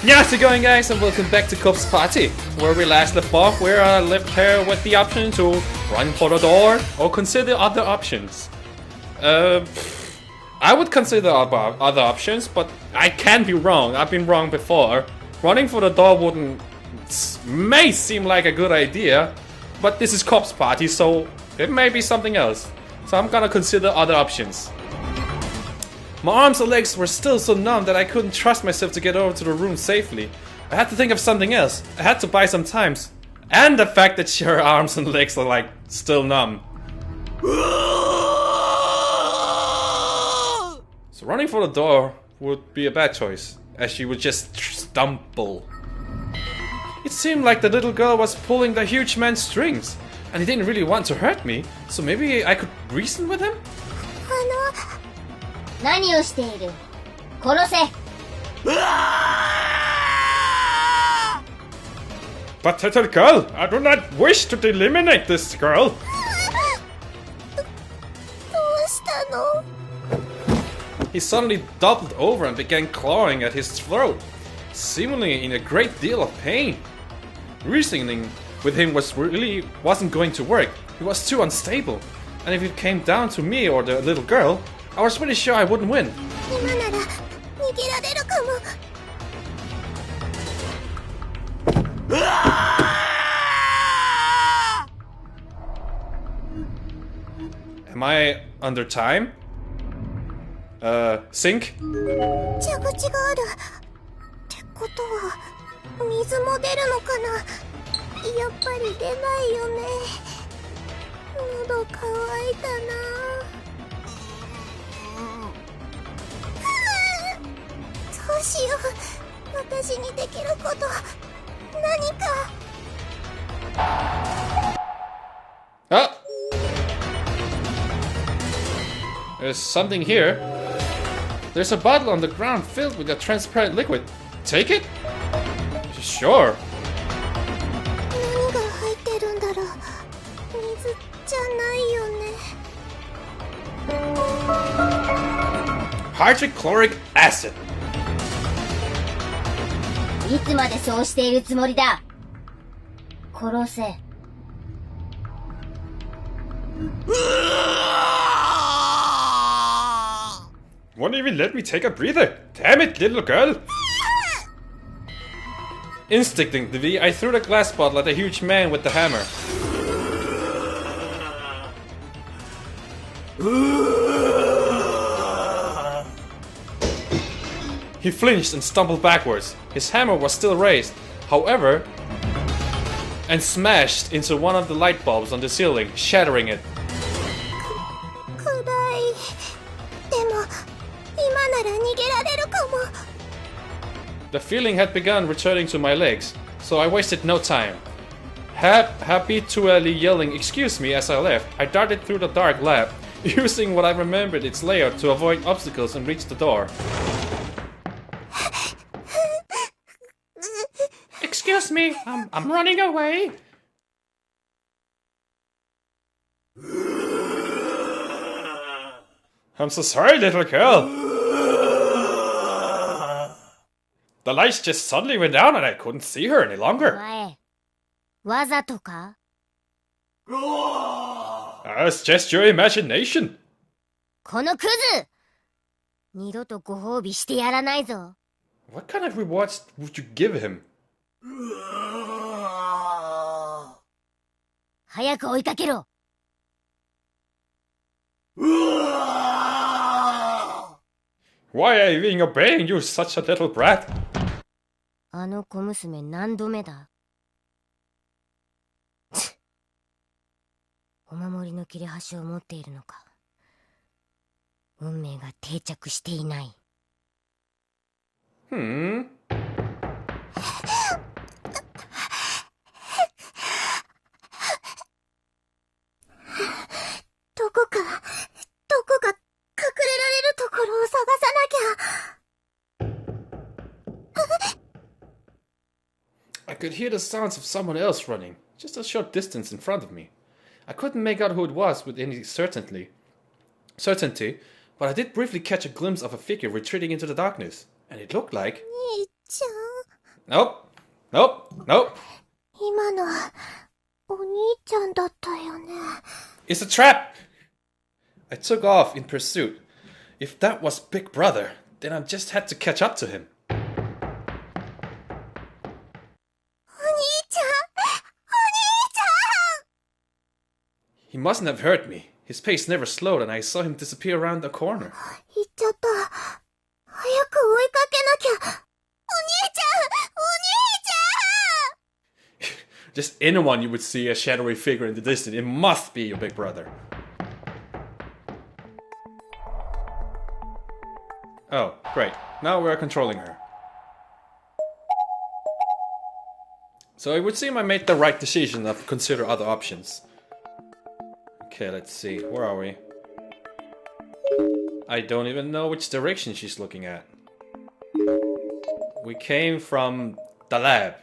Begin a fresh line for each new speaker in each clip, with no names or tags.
Yeah, how's it going, guys, and welcome back to Corpse Party, where we last left off, where I left here with the option to run for the door or consider other options. I would consider other options, but I can be wrong. I've been wrong before. Running for the door may seem like a good idea, but this is Corpse Party, so it may be something else. So I'm gonna consider other options. My arms and legs were still so numb that I couldn't trust myself to get over to the room safely. I had to think of something else. I had to buy some time. And the fact that your arms and legs are like still numb. So running for the door would be a bad choice, as she would just stumble. It seemed like the little girl was pulling the huge man's strings, and he didn't really want to hurt me, so maybe I could reason with him?
何をしている? 殺せ!
But little girl, I do not wish to eliminate this girl.
どうしたの?
He suddenly doubled over and began clawing at his throat, seemingly in a great deal of pain. Reasoning with him wasn't going to work. He was too unstable, and if it came down to me or the little girl, I was pretty sure I wouldn't win.
今なら逃げられるかも.
Am I under time? Sink?
蛇口があるってことは水も出るのかな。やっぱり出ないよね。喉乾いたな。どうしよう。私にできること何か。
Ah! There's something here. There's a bottle on the ground filled with a transparent liquid. Take it? Sure.
何が入ってるんだろう。水じゃないよね。
Hydrochloric acid.
いつまでそうしているつもりだ。殺せ。
Won't even let me take a breather. Damn it, little girl. Instinctively, I threw the glass bottle at the huge man with the hammer. He flinched and stumbled backwards. His hammer was still raised, however, and smashed into one of the light bulbs on the ceiling, shattering it.
暗い。でも今なら逃げられるかも。
The feeling had begun returning to my legs, so I wasted no time. Habitually yelling "excuse me" as I left, I darted through the dark lab, using what I remembered its layout to avoid obstacles and reach the door. Excuse me, I'm running away. I'm so sorry, little girl. The lights just suddenly went down and I couldn't see her any longer.
お前、わざとか?
It's just your imagination.
このクズ! 二度とご褒美してやらないぞ。
What kind of rewards would you give him?
早く追いかけろ。
Why are you even obeying you, such a little brat?
あの小娘何度目だ? お守りの切れ端を持っているのか。運命が定着していない。どこか隠れられるところを探さなきゃ。
I could hear the sounds of someone else running, just a short distance in front of me. I couldn't make out who it was with any certainty, but I did briefly catch a glimpse of a figure retreating into the darkness, and it looked like...
兄ちゃん。
Nope. Nope. Nope.
今のはお兄ちゃんだったよね。
It's a trap! I took off in pursuit. If that was Big Brother, then I just had to catch up to him.
お兄ちゃん、お兄ちゃん。
He mustn't have heard me. His pace never slowed and I saw him disappear around the corner.
行っちゃった。早く追いかけなきゃ。お兄ちゃん、お兄ちゃん。
Just anyone you would see a shadowy figure in the distance. It must be your big brother. Oh, great. Now we're controlling her. So it would seem I made the right decision to consider other options. Okay, let's see. Where are we? I don't even know which direction she's looking at. We came from the lab.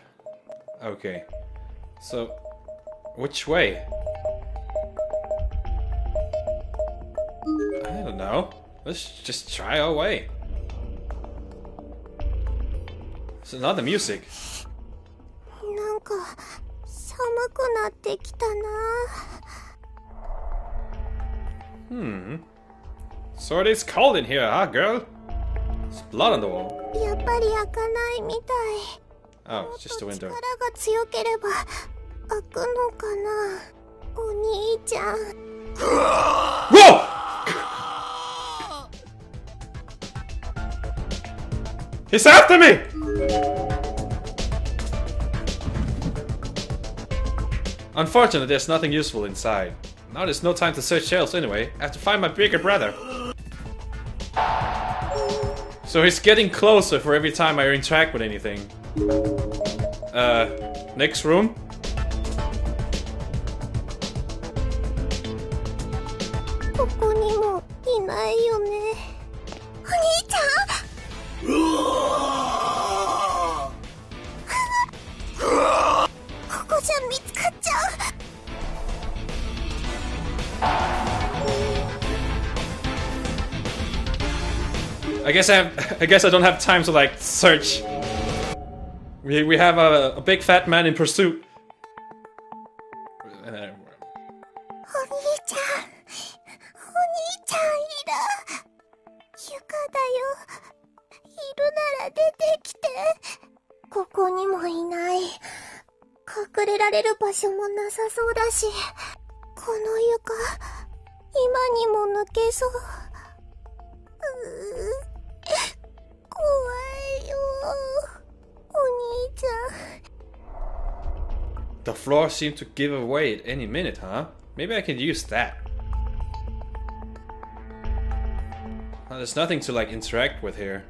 Okay. So, which way? I don't know. Let's just try our way. It's another music.
なんか寒くなってきたな。
So it is cold in here, huh, girl? There's blood on the wall.
やっぱり開かないみたい。
Oh, it's just a window.
力が強ければ開くのかな。お兄ちゃん。
Whoa! He's after me! Unfortunately, there's nothing useful inside. Now there's no time to search shelves anyway. I have to find my bigger brother. So he's getting closer for every time I interact with anything. Next room?
ここにもいないよね。お兄ちゃん。 ここじゃ見つかっちゃう。
I guess I don't have time to like search. We have a big fat man in pursuit.
お兄ちゃん、お兄ちゃんいる。床だよ。いるなら出てきて。ここにもいない。隠れられる場所もなさそうだし、この床、今にも抜けそう。怖いよ。お兄ちゃん。
The floor seemed to give away at any minute, huh? Maybe I can use that. Well, there's nothing to like interact with here.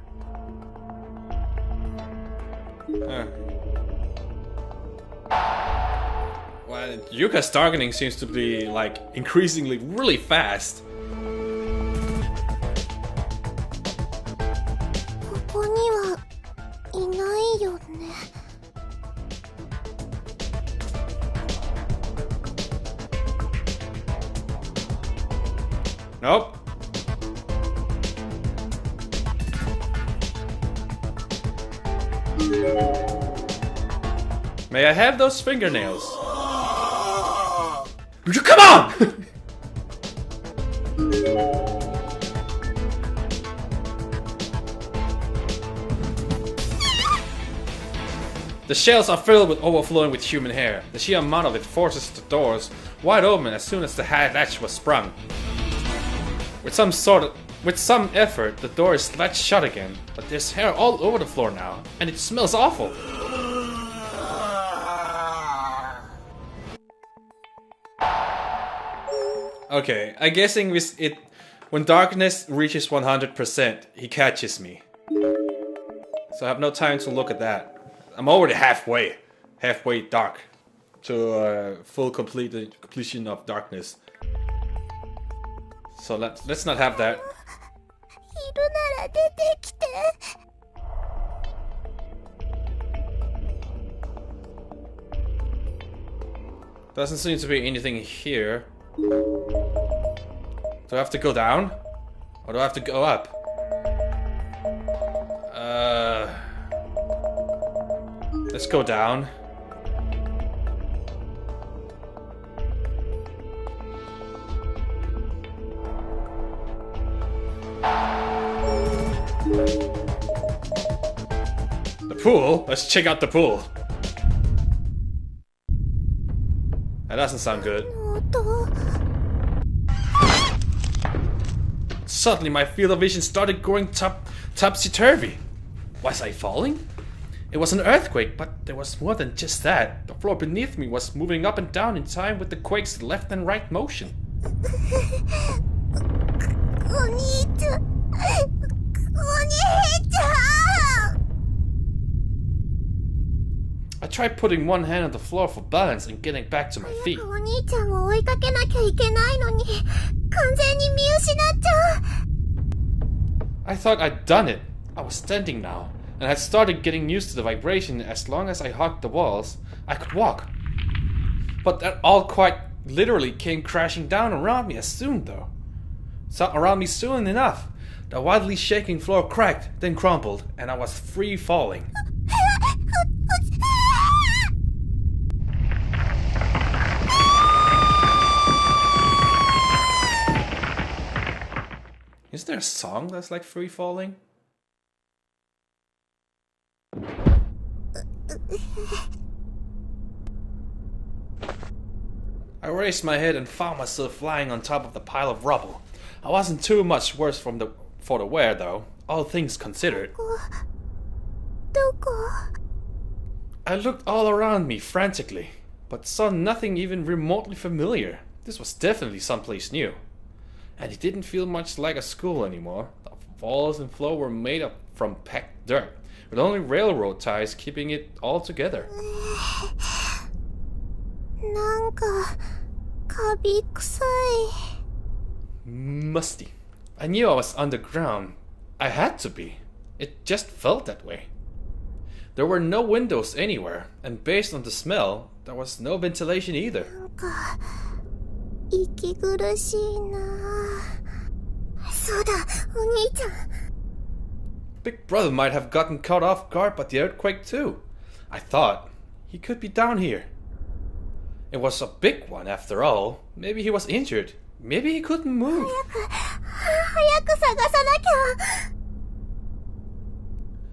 Well, Yuka's darkening seems to be like increasingly really fast.
ここにはいないよね。
Nope. May I have those fingernails? Come on! The shelves are filled with overflowing with human hair. The sheer amount of it forces the doors wide open as soon as the latch was sprung. With some effort, the door is slashed shut again, but there's hair all over the floor now, and it smells awful. Okay, I'm guessing when darkness reaches 100%, he catches me. So I have no time to look at that. I'm already halfway dark to full completion of darkness. So let's not have that.
いるなら出てきて。
Doesn't seem to be anything here. Do I have to go down? Or do I have to go up? Let's go down. The pool? Let's check out the pool. That doesn't sound good. Suddenly my field of vision started going topsy-turvy. Was I falling? It was an earthquake, but there was more than just that. The floor beneath me was moving up and down in time with the quake's left and right motion. I tried putting one hand on the floor for balance and getting back to my feet. I thought I'd done it. I was standing now, and had started getting used to the vibration. As long as I hugged the walls, I could walk. But that all quite literally came crashing down around me soon enough. The wildly shaking floor cracked, then crumpled, and I was free falling. Is there a song that's like free falling? I raised my head and found myself flying on top of the pile of rubble. I wasn't too much worse for the wear though, all things considered. I looked all around me frantically, but saw nothing even remotely familiar. This was definitely someplace new. And it didn't feel much like a school anymore. The walls and floor were made up from packed dirt, with only railroad ties keeping it all together. Musty. I knew I was underground. I had to be. It just felt that way. There were no windows anywhere, and based on the smell, there was no ventilation either. Big brother might have gotten caught off guard by the earthquake too. I thought, he could be down here. It was a big one after all. Maybe he was injured. Maybe he couldn't move.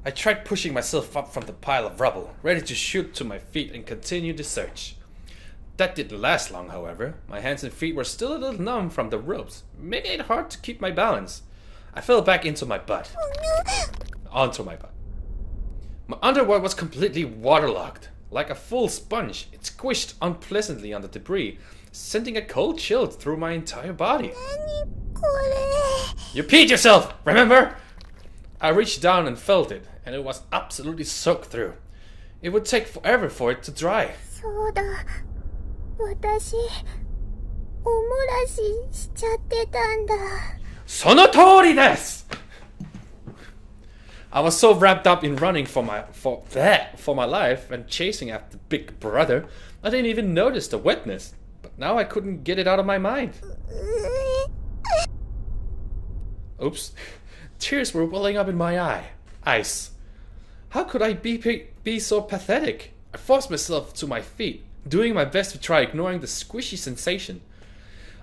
I tried pushing myself up from the pile of rubble, ready to shoot to my feet and continue the search. That didn't last long, however. My hands and feet were still a little numb from the ropes, making it hard to keep my balance. I fell back into my butt. Onto my butt. My underworld was completely waterlogged. Like a full sponge, it squished unpleasantly on the debris, sending a cold chill through my entire body. You peed yourself, remember? I reached down and felt it, and it was absolutely soaked through. It would take forever for it to dry. Sonotori desu! I was so wrapped up in running for my life and chasing after Big Brother, I didn't even notice the wetness. But now I couldn't get it out of my mind. Oops. Tears were welling up in my eyes. How could I be so pathetic? I forced myself to my feet, doing my best to try ignoring the squishy sensation.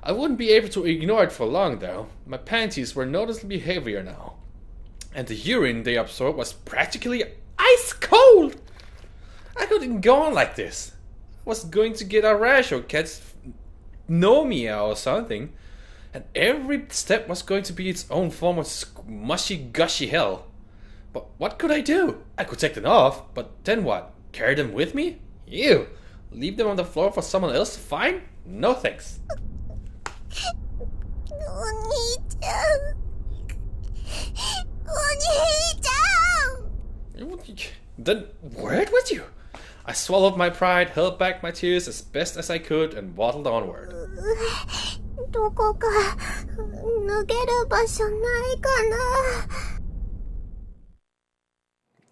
I wouldn't be able to ignore it for long though. My panties were noticeably heavier now. And the urine they absorbed was practically ice cold! I couldn't go on like this. I was going to get a rash or catch pneumonia or something. And every step was going to be its own form of mushy gushy hell. But what could I do? I could take them off, but then what? Carry them with me? Ew! Leave them on the floor for someone else to find? No thanks. Then where was you? I swallowed my pride, held back my tears as best as I could, and waddled onward.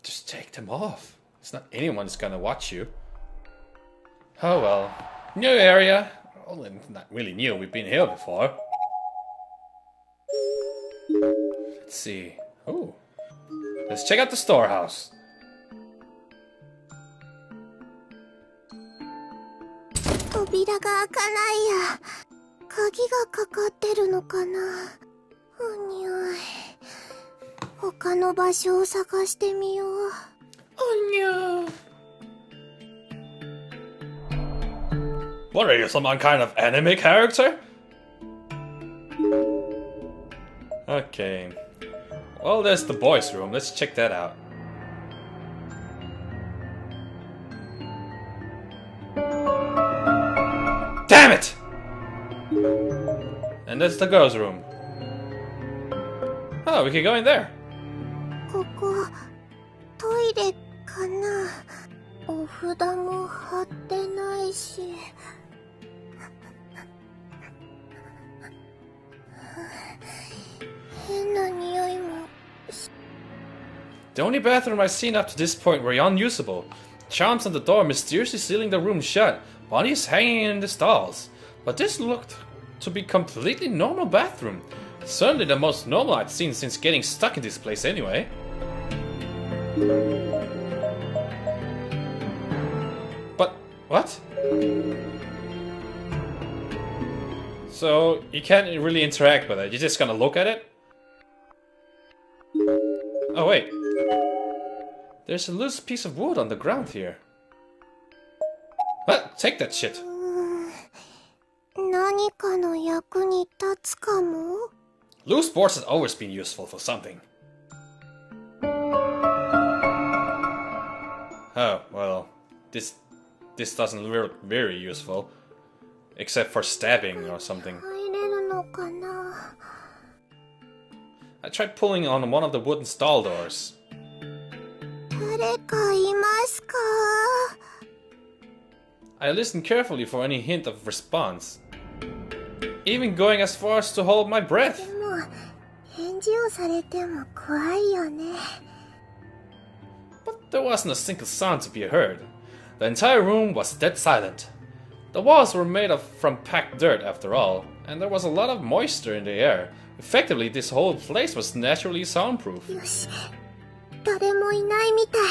Just take them off. It's not anyone's gonna watch you. Oh well. New area. Well, not really new, we've been here before. Let's see. Ooh. Let's check out the storehouse.
扉が開かないや。鍵がかかってるのかな。おにゃい。他の場所を探してみよう。
おにゃ。What are you, some kind of anime character? Okay. Well, there's the boys' room. Let's check that out. Damn it! And that's the girls' room. Oh, we can go in there.
ここ、トイレかな。お札も貼ってないし。変な匂いも。
The only bathroom I've seen up to this point were unusable. Charms on the door mysteriously sealing the room shut. Bodies hanging in the stalls. But this looked to be completely normal bathroom. Certainly the most normal I'd seen since getting stuck in this place anyway. But what? So you can't really interact with it, you're just gonna look at it? Oh wait. There's a loose piece of wood on the ground here. What? Take that shit.
何かの役に立つかも?
Loose boards has always been useful for something. Oh, well, this doesn't look very useful. Except for stabbing or something.
入れるのかな?
I tried pulling on one of the wooden stall doors.
誰かいますか?
I listened carefully for any hint of response. Even going as far as to hold my breath.
でも、返事をされても怖いよね。
But there wasn't a single sound to be heard. The entire room was dead silent. The walls were made from packed dirt after all, and there was a lot of moisture in the air. Effectively, this whole place was naturally soundproof.
よし、誰もいないみたい。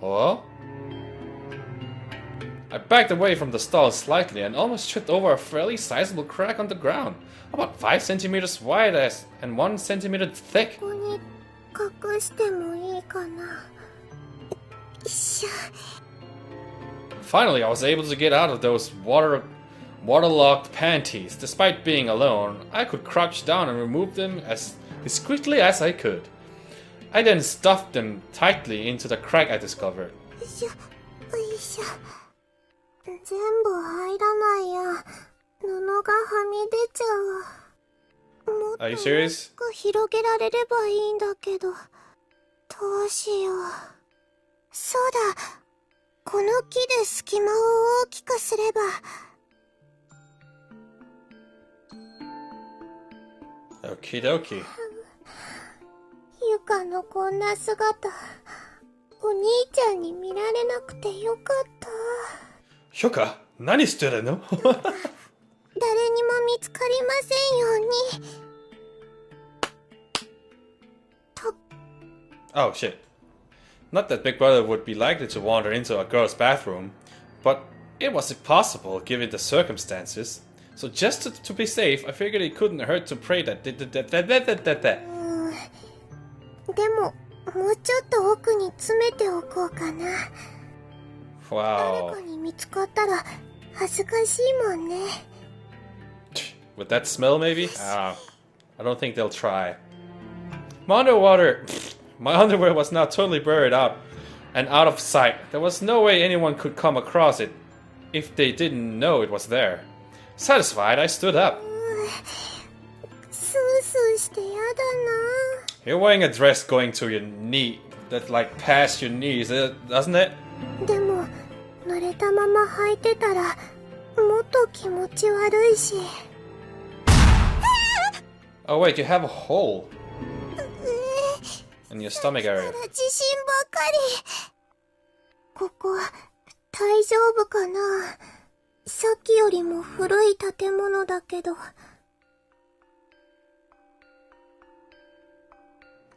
Hello? I backed away from the stall slightly and almost tripped over a fairly sizable crack on the ground, about 5 centimeters wide and 1 centimeter thick.
ここに隠してもいいかな。よいしょ。
Finally, I was able to get out of those waterlogged panties. Despite being alone, I could crouch down and remove them as discreetly as I could. I then stuffed them tightly into the crack I discovered.
よいしょ、よいしょ。全部入らないや。布がはみ出ちゃう。もっと
Are you serious?
広げられればいいんだけど。どうしよう。そうだ。この木で隙間を大きくすれば。
Okie dokie.
ゆかのこんな姿、お兄ちゃんに見られなくてよかった。
Yuka, 何してるの？
誰にも見つかりませんように。
Oh shit. Not that Big Brother would be likely to wander into a girl's bathroom, but it was impossible given the circumstances. So just to be safe, I figured it couldn't hurt to pray that.
でも、もうちょっと奥に詰めておこうかな。
Wow.
誰かに見つかったら恥ずかしいもんね。
With that smell, maybe? I don't think they'll try. My underwear was now totally buried up and out of sight. There was no way anyone could come across it if they didn't know it was there. Satisfied, I stood up.
スースーしてやだな。
You're wearing a dress going to your knee, that's like past your knees, doesn't it?
でも、濡れたまま履いてたら、もっと気持ち悪いし。
Oh wait, you have a hole in your stomach area.
自信ばかり。ここ、大丈夫かな？さっきよりも古い建物だけど。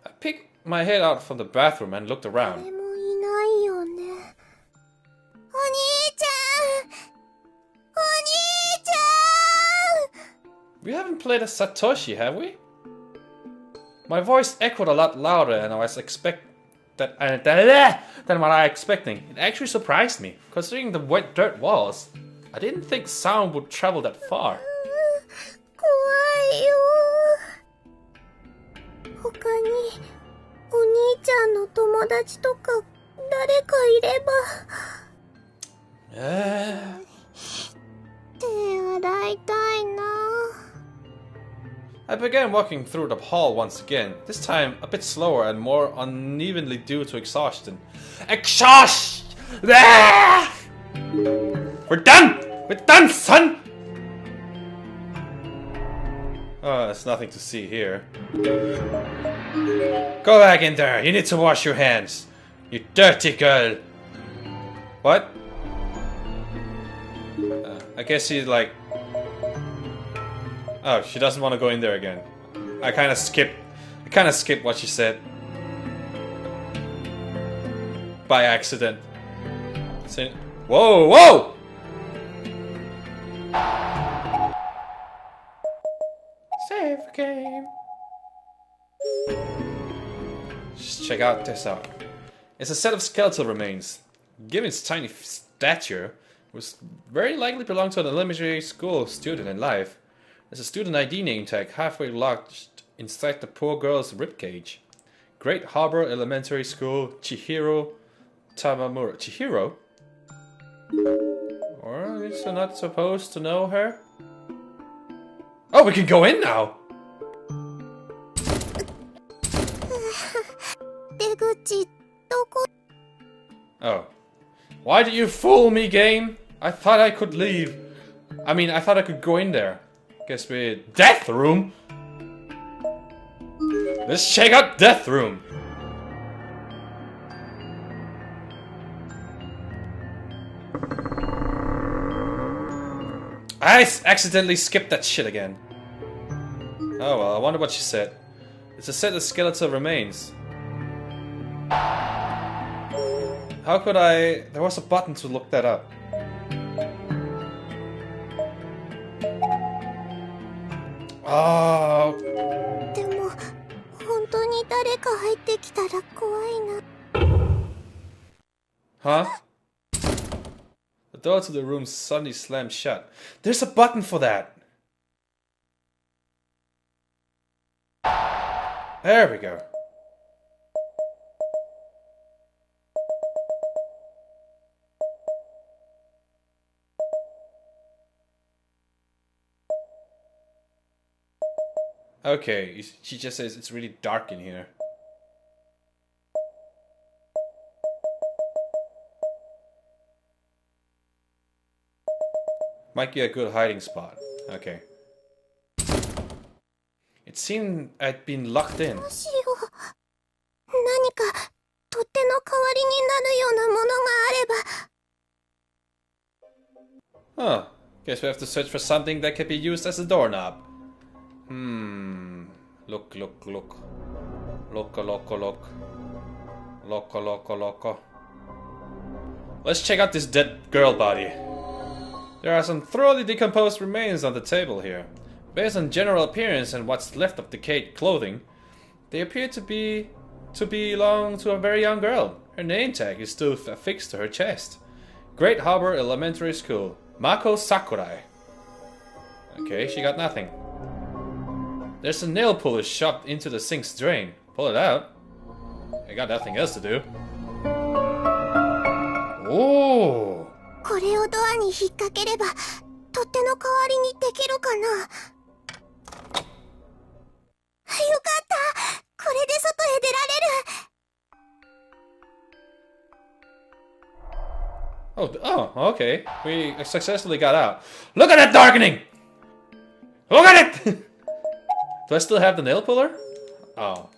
I peeked my head out from the bathroom and looked around.
誰もいないよね。お
We haven't played as Satoshi, have we? My voice echoed a lot louder than I was than what I expecting. It actually surprised me, considering the wet dirt walls. I didn't think sound would travel that far.
怖いよ。他にお兄ちゃんの友達とか誰かいれば。手洗いたいな。
I began walking through the hall once again, this time a bit slower and more unevenly due to exhaustion. Exhaust! Ah! We're done! We're done, son! Oh, there's nothing to see here. Go back in there. You need to wash your hands. You dirty girl. What? I guess she's like... Oh, she doesn't want to go in there again. I kind of skipped what she said. By accident. Whoa, whoa! Save game. Just check out this out. It's a set of skeletal remains. Given its tiny stature, it was very likely belonged to an elementary school student in life. There's a student ID name tag halfway lodged inside the poor girl's ribcage. Great Harbor Elementary School, Chihiro Tamamura. Chihiro? Or is she not supposed to know her? Oh, we can go in now! Oh. Why did you fool me, game? I thought I could leave. I mean, I thought I could go in there. Guess we're Death Room. Let's check out Death Room. I accidentally skipped that shit again. Oh well, I wonder what she said. It's a set of skeletal remains. How could I... There was a button to look that up. Oh.
でも本当に誰か入ってきたら怖いな。
Huh? The door to the room suddenly slammed shut. There's a button for that. There we go. Okay, she just says it's really dark in here. Might be a good hiding spot. Okay. It seemed I'd been locked in.
どうしよう。何か取っ手の代わりになるようなものがあれば。
Huh. Guess we have to search for something that can be used as a doorknob. Look. Loco. Let's check out this dead girl body. There are some thoroughly decomposed remains on the table here. Based on general appearance and what's left of decayed clothing, they appear to belong to a very young girl. Her name tag is still affixed to her chest. Great Harbor Elementary School. Mako Sakurai. Okay, she got nothing. There's a nail puller shoved into the sink's drain. Pull it out. I got nothing else to do. Oh!
これをドアに引っ掛ければ取っ手の代わりにできるかな。よかった。これで外へ出られる。
Oh, okay. We successfully got out. Look at that darkening! Look at it! Do I still have the nail puller? Oh.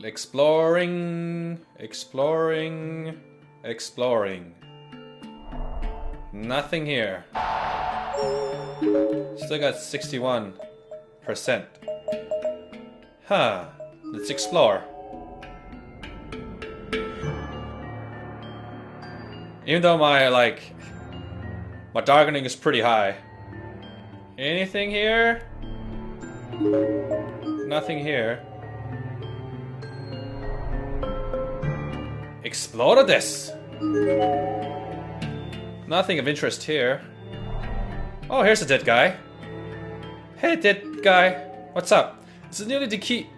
Exploring. Nothing here. Still got 61%. Huh. Let's explore. Even though my darkening is pretty high. Anything here? Nothing here. Explore this! Nothing of interest here. Oh, here's a dead guy. Hey, dead guy. What's up? It's a nearly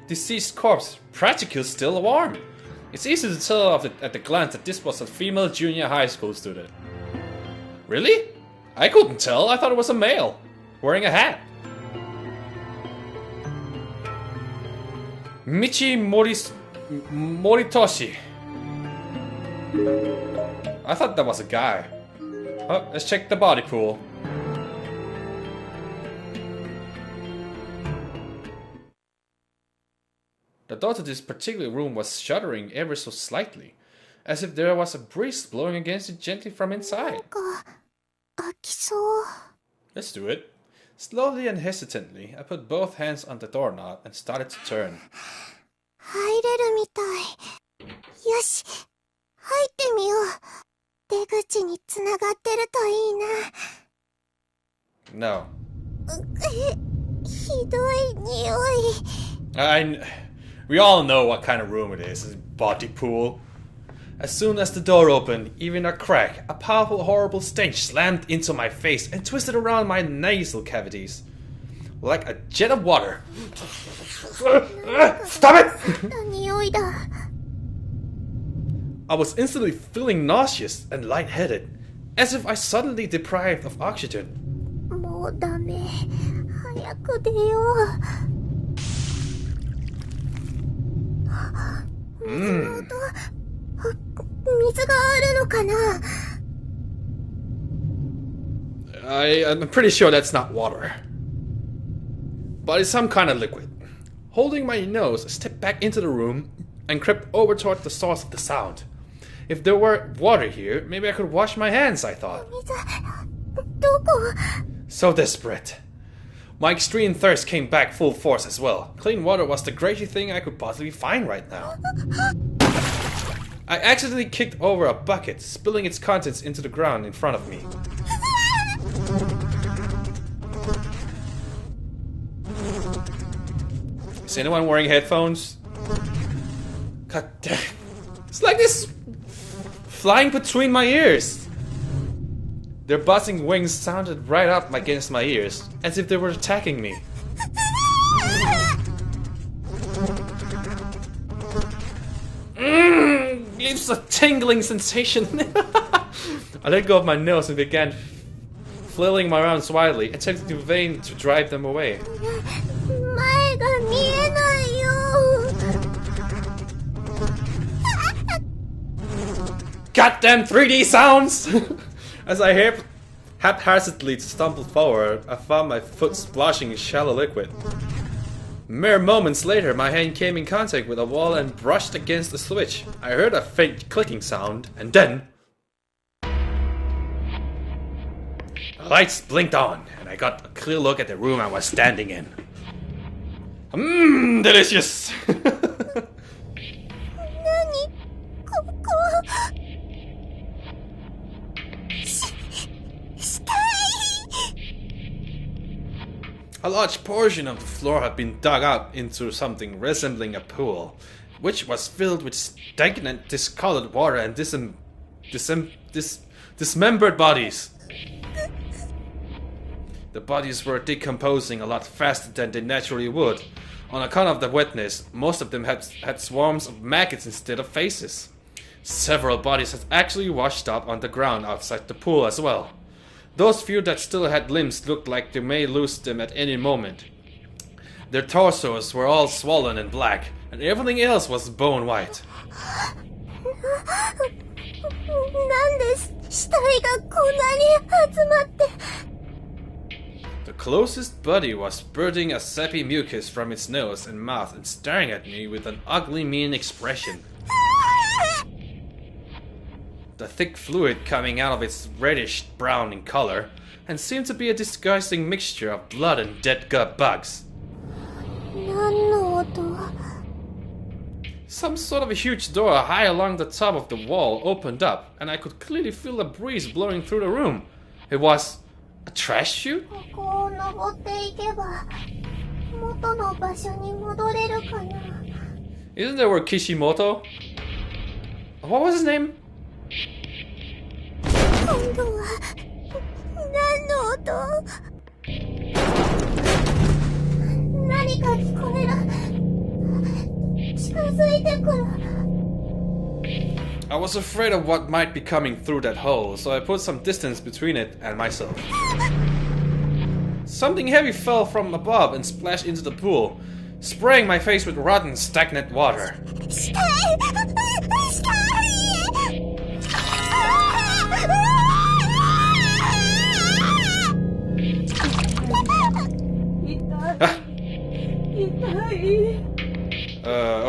deceased corpse. Practically still warm. It's easy to tell at the glance that this was a female junior high school student. Really? I couldn't tell. I thought it was a male. Wearing a hat. Michi Moritoshi. I thought that was a guy. Oh, let's check the body pool. The door to this particular room was shuddering ever so slightly, as if there was a breeze blowing against it gently from inside. Let's do it. Slowly and hesitantly, I put both hands on the doorknob and started to turn. No. We all know what kind of room it is. It's a body pool. As soon as the door opened, even a crack, a powerful, horrible stench slammed into my face and twisted around my nasal cavities. Like a jet of water. Stop it! I was instantly feeling nauseous and lightheaded, as if I suddenly deprived of oxygen. I'm pretty sure that's not water. But it's some kind of liquid. Holding my nose, I stepped back into the room and crept over toward the source of the sound. If there were water here, maybe I could wash my hands, I thought. So desperate. My extreme thirst came back full force as well. Clean water was the greatest thing I could possibly find right now. I accidentally kicked over a bucket, spilling its contents into the ground in front of me. Is anyone wearing headphones? God damn. It's like this flying between my ears. Their buzzing wings sounded right up against my ears, as if they were attacking me. Gives a tingling sensation. I let go of my nose and began flailing my arms wildly, attempting in vain to drive them away. Goddamn 3D sounds! As I haphazardly stumbled forward, I found my foot splashing in shallow liquid. Mere moments later, my hand came in contact with a wall and brushed against the switch. I heard a faint clicking sound, and then... the lights blinked on, and I got a clear look at the room I was standing in. Delicious! A large portion of the floor had been dug out into something resembling a pool, which was filled with stagnant, discolored water and dismembered bodies. The bodies were decomposing a lot faster than they naturally would. On account of the wetness, most of them had swarms of maggots instead of faces. Several bodies had actually washed up on the ground outside the pool as well. Those few that still had limbs looked like they may lose them at any moment. Their torsos were all swollen and black, and everything else was bone white. The closest body was spurting a sappy mucus from its nose and mouth and staring at me with an ugly, mean expression. The thick fluid coming out of its reddish brown in color, and seemed to be a disgusting mixture of blood and dead gut bugs. Some sort of a huge door high along the top of the wall opened up, and I could clearly feel a breeze blowing through the room. It was a trash chute?
ここを登っていけば元の場所に戻れるかな。
Isn't there where Kishimoto? What was his name?
今度は何の音？何か聞こえる。近づいてくる。
I was afraid of what might be coming through that hole, so I put some distance between it and myself. Something heavy fell from above and splashed into the pool, spraying my face with rotten, stagnant water.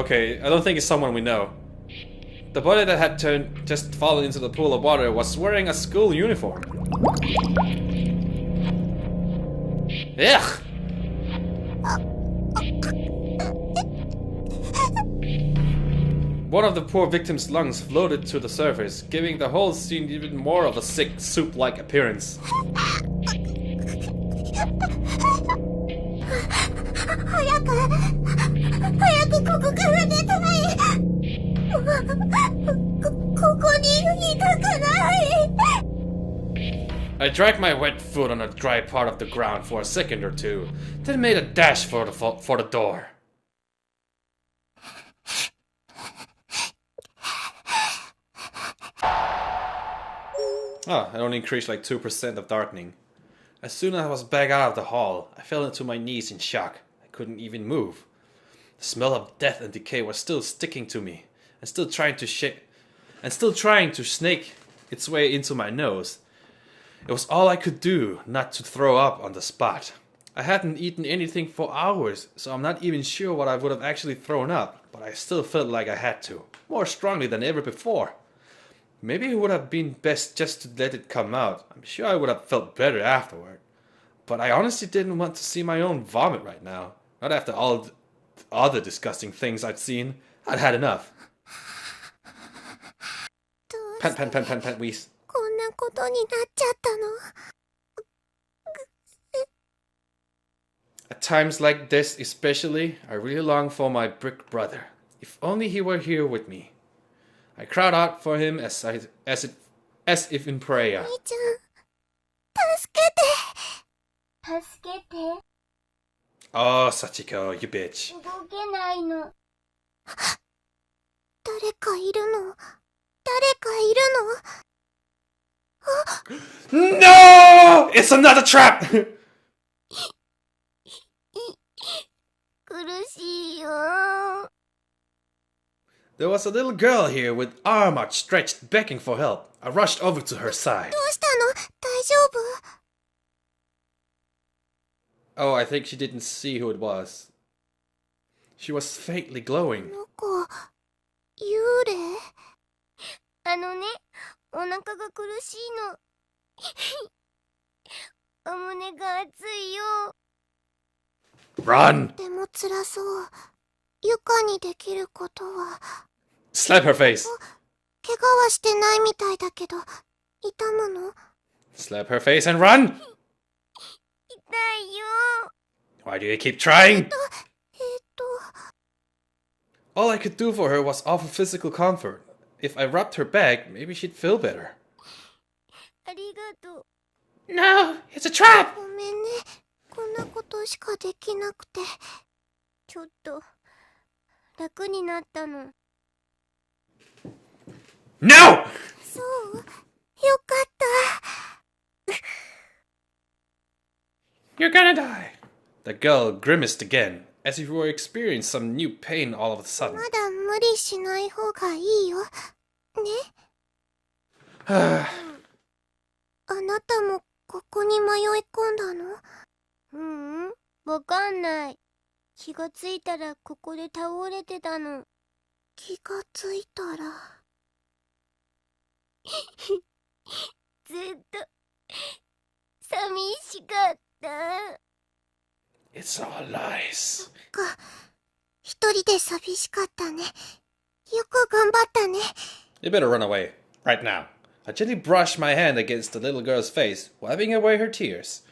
Okay, I don't think it's someone we know. The body that had just fallen into the pool of water was wearing a school uniform. Ugh! One of the poor victim's lungs floated to the surface, giving the whole scene even more of a sick, soup-like appearance. I dragged my wet foot on a dry part of the ground for a second or two, then made a dash for the door. Oh, it only increased like 2% of darkening. As soon as I was back out of the hall, I fell into my knees in shock. I couldn't even move. The smell of death and decay was still sticking to me, and still trying to snake its way into my nose. It was all I could do not to throw up on the spot. I hadn't eaten anything for hours, so I'm not even sure what I would have actually thrown up, but I still felt like I had to, more strongly than ever before. Maybe it would have been best just to let it come out. I'm sure I would have felt better afterward. But I honestly didn't want to see my own vomit right now. Not after all the other disgusting things I'd seen. I'd had enough. Pant, wheeze.
こんなことになっちゃったの。
At times like this especially, I really long for my brick brother. If only he were here with me. I cried out for him as if in prayer.
兄ちゃん、助けて。助けて。
Oh, Sachiko, you bitch.
動けないの。誰かいるの。誰かいるの。
No! It's another trap!
苦しいよ。
There was a little girl here with arm outstretched begging for help. I rushed over to her side.
どうしたの？大丈夫？
Oh, I think she didn't see who it was. She was faintly glowing.
この子、幽霊？お腹が苦しいの。お胸が熱いよ。
Run!
でも辛そう。床にできることは。
Slap her face!
怪我はしてないみたいだけど、痛むの？
Slap her face and run!
痛いよ。
Why do you keep trying? All I could do for her was offer physical comfort. If I rubbed her back, maybe she'd feel better.
ありがとう。
No! It's a trap!
ごめんね。こんなことしかできなくて。ちょっと、楽になったの。
No!
そう、よかった。
You're gonna die. The girl grimaced again, as if we were experiencing some new pain all of a sudden.
まだ無理しない方がいいよ。ね。あなたもここに迷い込んだの？わかんない。気がついたらここで倒れてたの。気がついたら。ずっと寂しかった。
It's all lies.
そっか、一人で寂しかったね。よく頑張ったね。
You better run away. Right now. I gently brushed my hand against the little girl's face, wiping away her tears.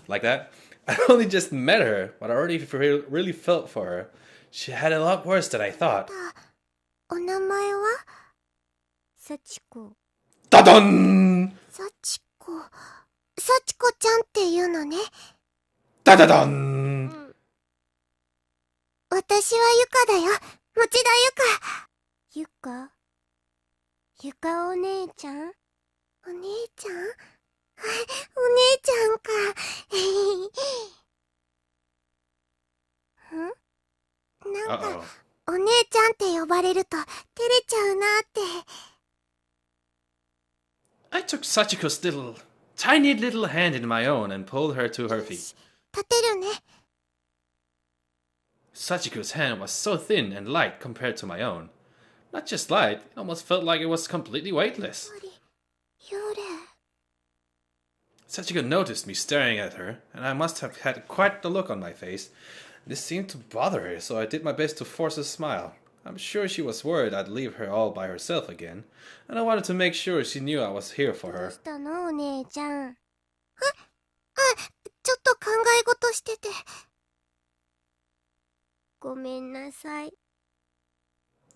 Like that? I only just met her, but I already really felt for her. She had it a lot worse than I thought.
お名前はサチコ。
Da-dun!
サチコ。サチコちゃんっていうのね。
Da-da-dun!
私はゆかだよ。持田ゆか。ゆかお姉ちゃん？お姉ちゃん？お姉ちゃんか。なんか、お姉ちゃんって呼ばれると照れちゃうなって。
I took Sachiko's tiny little hand in my own and pulled her to her feet.
立てるね。
Sachiko's hand was so thin and light compared to my own. Not just light, it almost felt like it was completely weightless.
幽霊。
Sachiko noticed me staring at her, and I must have had quite the look on my face. This seemed to bother her, so I did my best to force a smile. I'm sure she was worried I'd leave her all by herself again, and I wanted to make sure she knew I was here for her.
どうしたのお姉ちゃん。ちょっと考え事してて。ごめんなさい。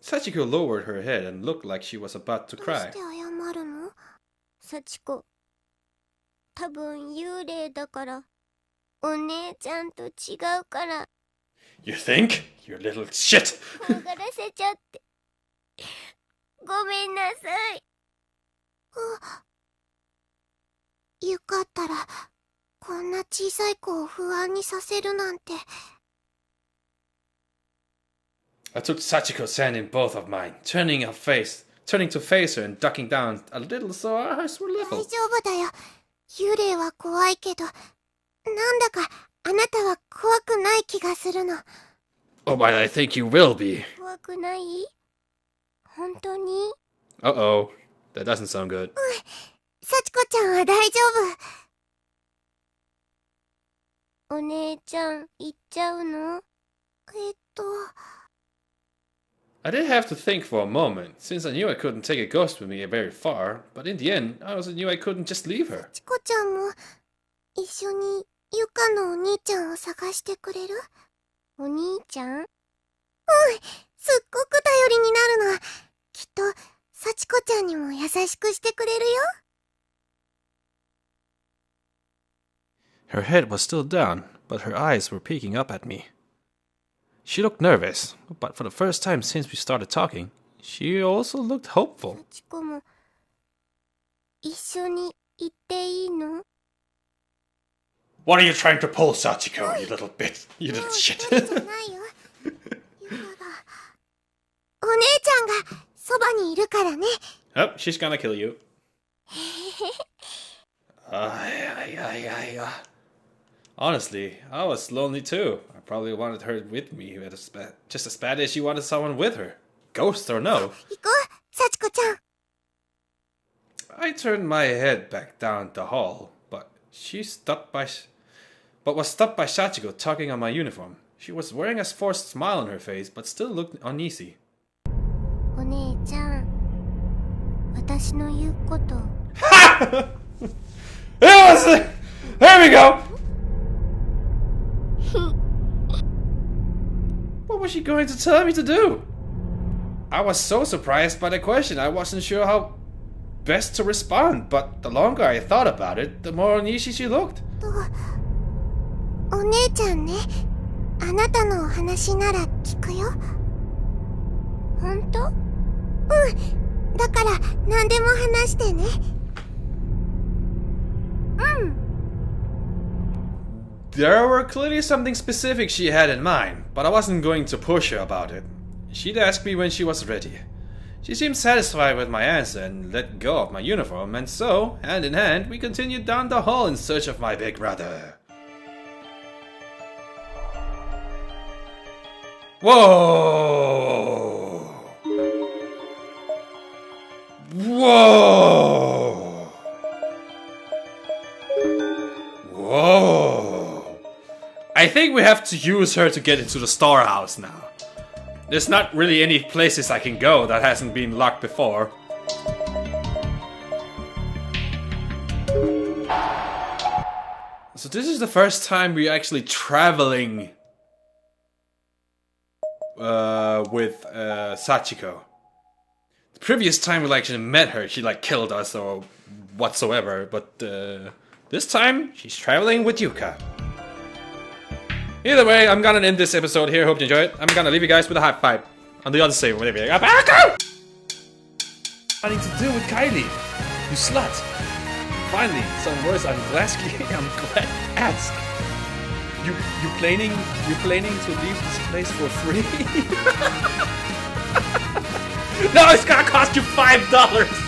Sachiko lowered her head and looked like she was about to
どう
cry.
して謝るの？サチコ。多分幽霊だから。お姉ちゃんと違うから。
You think? You little shit!
怖がらせちゃって。ごめんなさい。よかったら、こんな小さい子を不安にさせるなんて。
I took Sachiko's hand in both of mine, turning to face her and ducking down a little so our eyes were
大
level.
丈夫だよ。幽霊は怖いけど、なんだかあなたは怖くない気がするの。
Oh, but I think you will be.
怖くない？本当に？
Uh-oh. That doesn't sound good.
サチコちゃんは大丈夫。お姉ちゃん、行っちゃうの？I
did have to think for a moment, since I knew I couldn't take a ghost with me very far, but in the end, I also knew I couldn't just leave her.
サチコちゃんも一緒にゆかのお兄ちゃんを探してくれる？お兄ちゃん？すっごく頼りになるの。きっと、サチコちゃんにも優しくしてくれるよ。
Her head was still down, but her eyes were peeking up at me. She looked nervous, but for the first time since we started talking, she also looked hopeful.
サチコも、一緒に行っていいの？
What are you trying to pull, Sachiko, you little bitch? You little shit.
じゃないよ。ゆかが、お姉ちゃんがそばにいるからね。
Oh, she's gonna kill you. Honestly, I was lonely too. I probably wanted her with me, just as bad as she wanted someone with her. Ghost or no.
行こう、サチコちゃん。
I turned my head back down the hall, but was stopped by Sachiko tugging on my uniform. She was wearing a forced smile on her face, but still looked uneasy.
お姉ちゃん、私の言うこと。
Ha! There we go! What was she going to tell me to do? I was so surprised by the question, I wasn't sure how best to respond, but the longer I thought about it, the more uneasy she looked.
お姉ちゃんね、あなたのお話なら聞くよ。本当？だから何でも話してね。
There were clearly something specific she had in mind, but I wasn't going to push her about it. She'd ask me when she was ready. She seemed satisfied with my answer and let go of my uniform, and so, hand in hand, we continued down the hall in search of my big brother. Whoa! Whoa! Whoa! I think we have to use her to get into the storehouse now. there's not really any places I can go that hasn't been locked before. So this is the first time we're actually traveling with Sachiko. The previous time we actually met her, she like killed us or whatsoever, but this time she's traveling with Yuka. Either way, I'm gonna end this episode here. Hope you enjoyed it. I'm gonna leave you guys with a high five on the other side. Whatever. Nothing to do with Kylie, you slut. Finally, some words I'm glad ask. You planning to leave this place for free? No, it's gonna cost you $5.